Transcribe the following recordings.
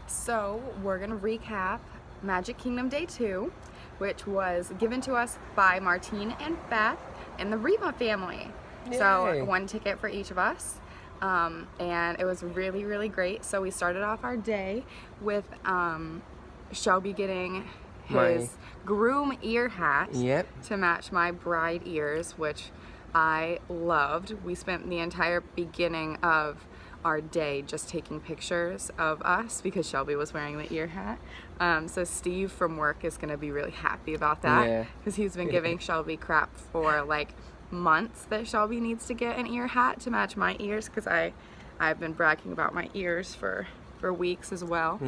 So we're going to recap Magic Kingdom Day 2, which was given to us by Martine and Beth and the Reba family. Yay. So one ticket for each of us. And it was really, really great. So we started off our day with Shelby getting his groom ear hat to match my bride ears, which I loved. We spent the entire beginning of our day just taking pictures of us because Shelby was wearing the ear hat. So Steve from work is going to be really happy about that because he's been giving Shelby crap for like months that Shelby needs to get an ear hat to match my ears, because I've been bragging about my ears for weeks as well.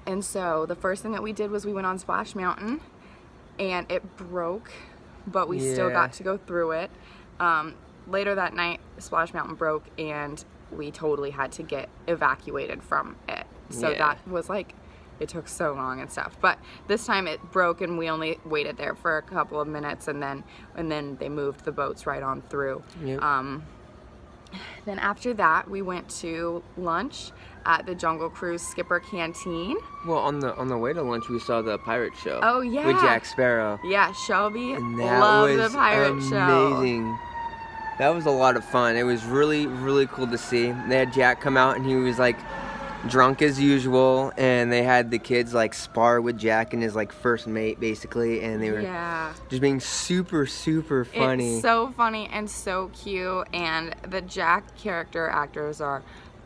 And so the first thing that we did was we went on Splash Mountain, and it broke, but we still got to go through it. Later that night, Splash Mountain broke, and we totally had to get evacuated from it. So that was like, it took so long and stuff. But this time it broke, and we only waited there for a couple of minutes, and then they moved the boats right on through. Then after that, we went to lunch at the Jungle Cruise Skipper Canteen. Well, on the way to lunch, we saw the pirate show. Oh yeah, with Jack Sparrow. Yeah, Shelby that loved was the pirate show. Amazing. That was a lot of fun. It was really, really cool to see. They had Jack come out, and he was like drunk as usual, and they had the kids like spar with Jack and his like first mate basically, and they were just being super, super funny. It's so funny and so cute, and the Jack character actors are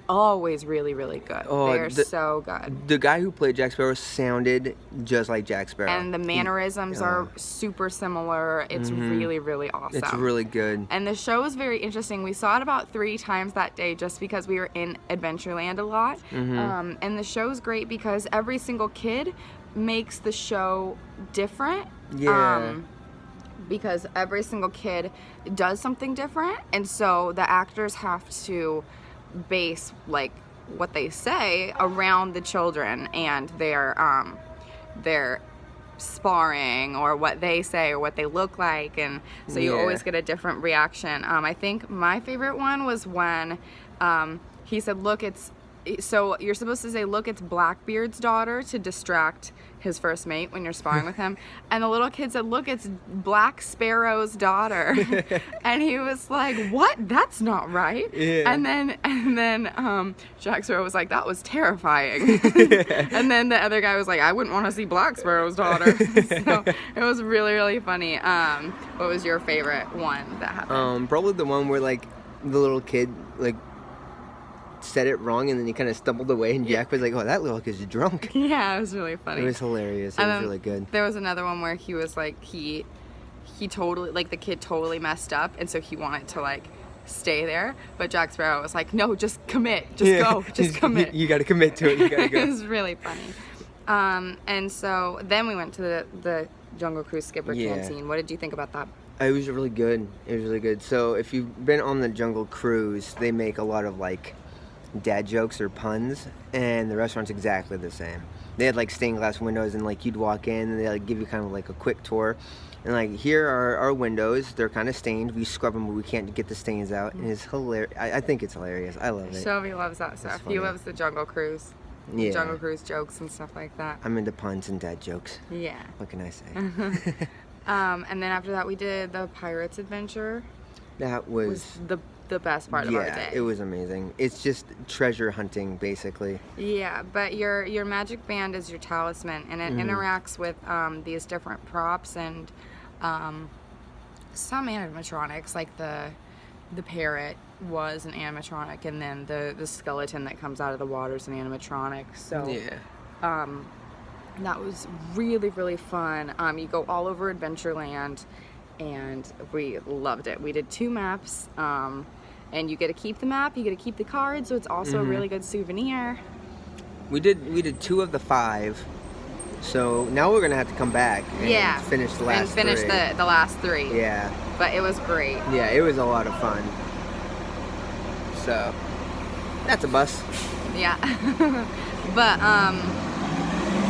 always really, really good. They're so good. The guy who played Jack Sparrow sounded just like Jack Sparrow. And the mannerisms are super similar. It's really, really awesome. It's really good. And the show was very interesting. We saw it about 3 times that day just because we were in Adventureland a lot. And the show's great because every single kid makes the show different. Because every single kid does something different. And so the actors have to base like what they say around the children and their sparring or what they say or what they look like, and so you always get a different reaction. I think my favorite one was when he said, so you're supposed to say, look, it's Blackbeard's daughter, to distract his first mate when you're sparring with him. And the little kid said, look, it's Black Sparrow's daughter. And he was like, what? That's not right. And then Jack Sparrow was like, that was terrifying. And then the other guy was like, I wouldn't want to see Black Sparrow's daughter. So it was really, really funny. What was your favorite one that happened? Probably the one where like the little kid like said it wrong, and then he kind of stumbled away, and Jack was like, oh, that little kid's drunk. Yeah, it was really funny. It was hilarious. It was really good. There was another one where he was like, he totally, like, the kid totally messed up, and so he wanted to like stay there, but Jack Sparrow was like, no, just commit, go, just commit. You gotta commit to it. You gotta go. It was really funny. And so then we went to the Jungle Cruise Skipper Canteen. What did you think about that? It was really good. It was really good. So if you've been on the Jungle Cruise, they make a lot of like dad jokes or puns, and the restaurant's exactly the same. They had like stained glass windows, and like you'd walk in and they like give you kind of like a quick tour, and like, here are our windows, they're kind of stained, we scrub them but we can't get the stains out, and it's hilarious. I think it's hilarious. I love it. Shelby loves that stuff. He loves the Jungle Cruise. Jungle Cruise jokes and stuff like that. I'm into puns and dad jokes. Yeah. What can I say? And then after that we did the Pirates Adventure. That was the best part of our day. It was amazing. It's just treasure hunting, basically. Yeah, but your magic band is your talisman, and it interacts with these different props and some animatronics, like the parrot was an animatronic, and then the skeleton that comes out of the water is an animatronic. So that was really, really fun. You go all over Adventureland, and we loved it. We did 2 maps, and you get to keep the map, you get to keep the card, so it's also a really good souvenir. We did 2 of the 5, so now we're gonna have to come back and finish the last 3. The last 3. Yeah. But it was great. Yeah, it was a lot of fun. So that's a bus. Yeah. But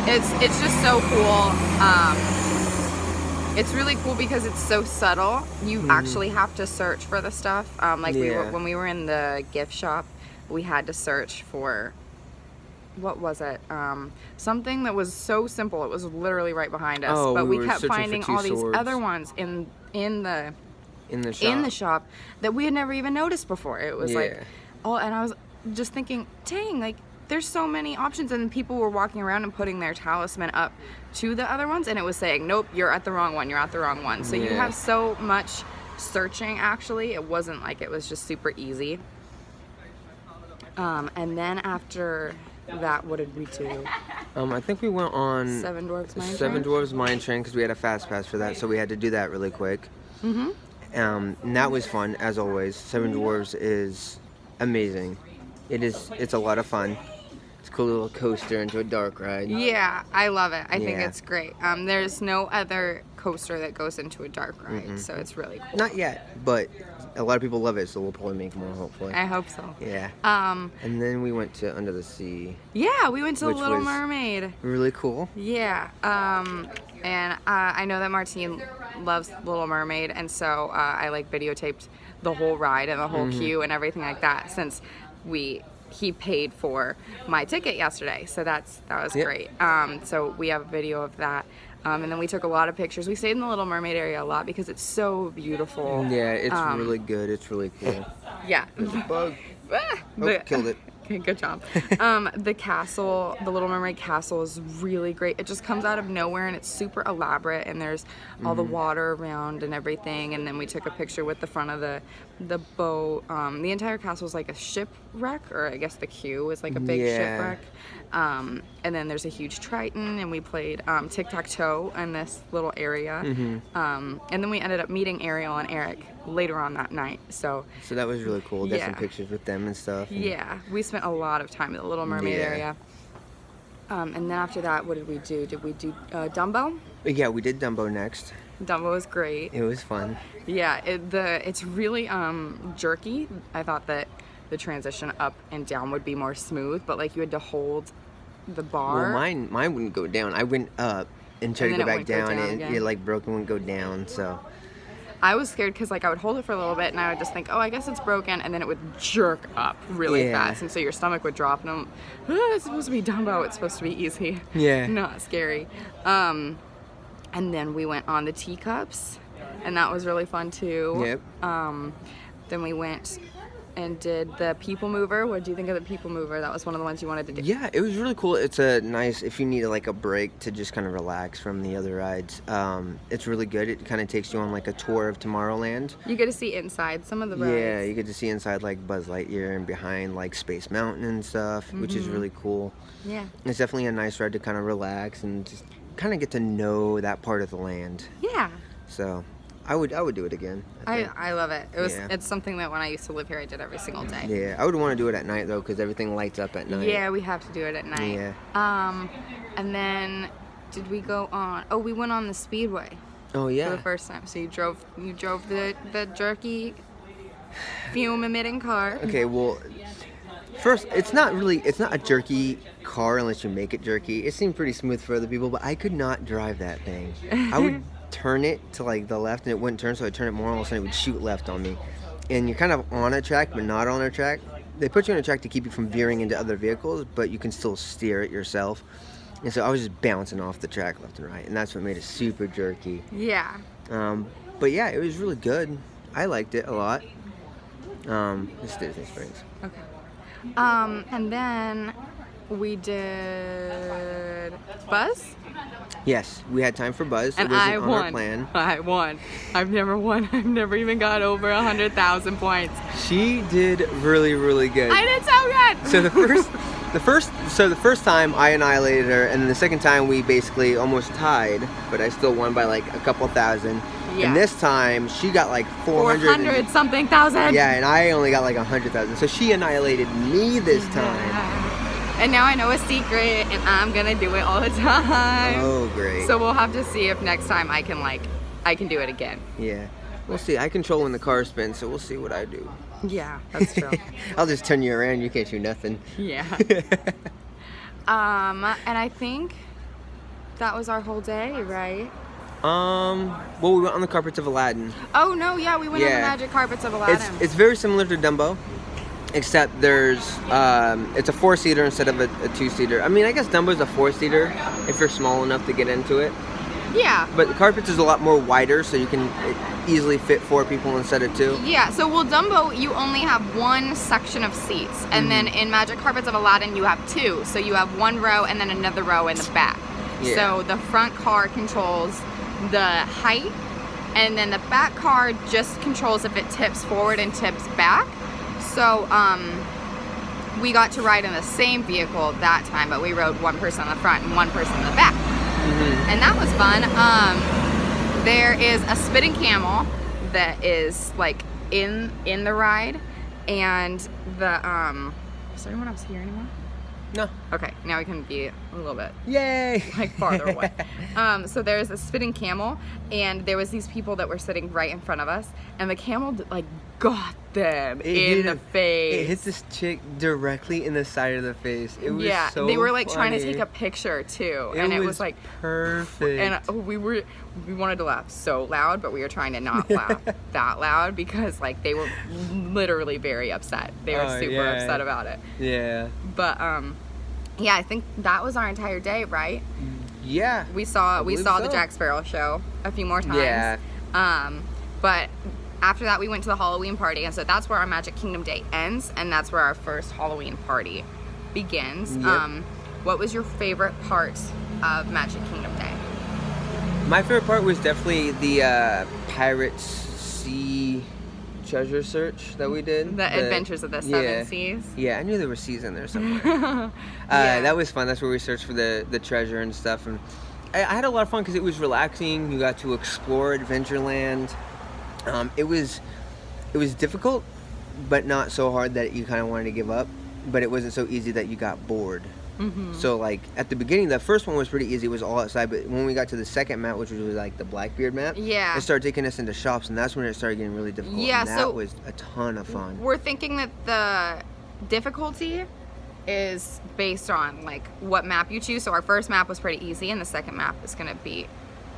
it's just so cool. It's really cool because it's so subtle. You actually have to search for the stuff. When we were in the gift shop, we had to search for what was it? Something that was so simple. It was literally right behind us, Oh, but we we were kept searching for finding 2 all these swords. other ones in the In the shop. in the shop that we had never even noticed before. It was like, Yeah. oh, and I was just thinking, dang, like there's so many options, and people were walking around and putting their talisman up to the other ones, and it was saying, nope, you're at the wrong one, you're at the wrong one. So you Yeah. have so much searching. Actually, it wasn't like it was just super easy. And then after that, what did we do? I think we went on Seven Dwarfs Mine Seven Train? Dwarfs Mine Train because we had a fast pass for that, so we had to do that really quick. Mm-hmm. And that was fun as always. Seven Dwarfs is amazing. It's a lot of fun. It's a cool little coaster into a dark ride. Yeah, I love it. I think Yeah. it's great. There's no other coaster that goes into a dark ride, so it's really cool. Not yet, but a lot of people love it, so we'll probably make more hopefully. I hope so. Yeah. Um, And then we went to Under the Sea. yeah, we went to Which Little was- Mermaid. Really cool. Yeah, and I know that Martine loves Little Mermaid, and so I like videotaped the whole ride and the whole queue and everything like that, since he paid for my ticket yesterday, so that was Yep. great. So we have a video of that, and then we took a lot of pictures. We stayed in the Little Mermaid area a lot because it's so beautiful. Yeah, it's really good. It's really cool. Yeah. Bug. Ah, Oh, killed it. Okay, good job. The castle, the Little Mermaid castle, is really great. It just comes out of nowhere and it's super elaborate, and there's all the water around and everything. And then we took a picture with the front of the boat. The entire castle is like a shipwreck, or I guess the queue is like a big Yeah. shipwreck. And then there's a huge Triton, and we played tic-tac-toe in this little area. And then we ended up meeting Ariel and Eric later on that night. So So that was really cool. Got some Yeah. pictures with them and stuff. and- yeah, we spent a lot of time in the Little Mermaid Yeah. area. And then after that, what did we do? Did we do Dumbo? But yeah, we did Dumbo next. Dumbo was great. It was fun. Yeah, it's really jerky. I thought that the transition up and down would be more smooth, but like you had to hold the bar. Well, mine wouldn't go down. I went up and tried And to then go it back wouldn't go down, down and again. it like broke and wouldn't go down. So I was scared because like I would hold it for a little bit and I would just think, oh, I guess it's broken, and then it would jerk up really Yeah. fast, and so your stomach would drop, and I'm, it's supposed to be Dumbo. It's supposed to be easy. Yeah. Not scary. And then we went on the teacups, and that was really fun too. Yep. Then we went and did the People Mover. What do you think of the People Mover? That was one of the ones you wanted to do. yeah, it was really cool. It's a nice if you need like a break to just kind of relax from the other rides. It's really good. It kind of takes you on like a tour of Tomorrowland. You get to see inside some of the rides. Yeah, you get to see inside like Buzz Lightyear and behind like Space Mountain and stuff, which is really cool. Yeah. It's definitely a nice ride to kind of relax and just kind of get to know that part of the land. Yeah. So I would do it again. think. I love it. Yeah. It's something that when I used to live here, I did every single day. Yeah, I would want to do it at night though, because everything lights up at night. Yeah, we have to do it at night. Yeah. And then did we go on? Oh, we went on the Speedway Oh for yeah. the first time. So you drove the jerky fume emitting car. Okay, well, first, it's not a jerky car unless you make it jerky. It seemed pretty smooth for other people, but I could not drive that thing. I would turn it to like the left and it wouldn't turn, so I'd turn it more, all of a sudden it would shoot left on me. And you're kind of on a track, but not on a track. They put you on a track to keep you from veering into other vehicles, but you can still steer it yourself. And so I was just bouncing off the track left and right, and that's what made it super jerky. Yeah. But yeah, it was really good. I liked it a lot. It's Disney Springs. Okay. And then we did Buzz, Yes, we had time for Buzz. and it wasn't I on won. our plan. I won. I've never won. I've never even got over 100,000 points. She did really, really good. I did so good. So the first time I annihilated her, and then the second time we basically almost tied, but I still won by like a couple thousand. Yeah. And this time she got like 400. 400 something thousand. Yeah, and I only got like 100,000. So she annihilated me this time. And now I know a secret, and I'm gonna do it all the time. Oh, great. So we'll have to see if next time I can do it again. Yeah, we'll see. I control when the car spins, so we'll see what I do. Yeah, that's true. I'll just turn you around. You can't do nothing. Yeah. And I think that was our whole day, right? Well, we went on the carpets of Aladdin. Oh no, yeah, we went on the Yeah. magic carpets of Aladdin. It's very similar to Dumbo. except there's it's a 4-seater instead of a 2-seater. I mean, I guess Dumbo's a 4-seater if you're small enough to get into it. Yeah. But the carpets is a lot more wider, so you can easily fit 4 people instead of 2. Yeah, so well, Dumbo, you only have one section of seats, and then in Magic Carpets of Aladdin, you have 2. So you have 1 row and then another row in the back. Yeah. So the front car controls the height, and then the back car just controls if it tips forward and tips back. So we got to ride in the same vehicle that time, but we rode one person on the front and one person in the back. And that was fun. There is a spitting camel that is like in the ride, and the is there anyone else here anymore? No. Okay, now we can be a little bit Yay! like farther away. So there's a spitting camel, and there was these people that were sitting right in front of us, and the camel like got them in the face. It hit this chick directly in the side of the face. It was so they were like funny. trying to take a picture too, and it was like perfect. And we wanted to laugh so loud, but we were trying to not laugh that loud because like they were literally very upset. They were super upset about it. Yeah. But yeah, I think that was our entire day, right? Yeah. We saw so. the Jack Sparrow show a few more times. Yeah. But after that, we went to the Halloween party, and so that's where our Magic Kingdom day ends, and that's where our first Halloween party begins. Yep. What was your favorite part of Magic Kingdom Day? My favorite part was definitely the Pirates Sea treasure search that we did. The Adventures of the Seven Seas. Yeah, I knew there were seas in there somewhere. That was fun. That's where we searched for the treasure and stuff. And I had a lot of fun because it was relaxing. You got to explore Adventureland. It was difficult, but not so hard that you kind of wanted to give up. But it wasn't so easy that you got bored. So like at the beginning, the first one was pretty easy. It was all outside. But when we got to the second map, which was like the Blackbeard map, it started taking us into shops, and that's when it started getting really difficult. Yeah, and that so was a ton of fun. We're thinking that the difficulty is based on like what map you choose. So our first map was pretty easy, and the second map is going to be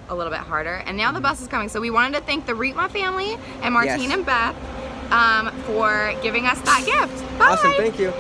a little bit harder. And now the bus is coming, so we wanted to thank the Rietma family and Martine and Beth for giving us that gift. Bye. Awesome, thank you.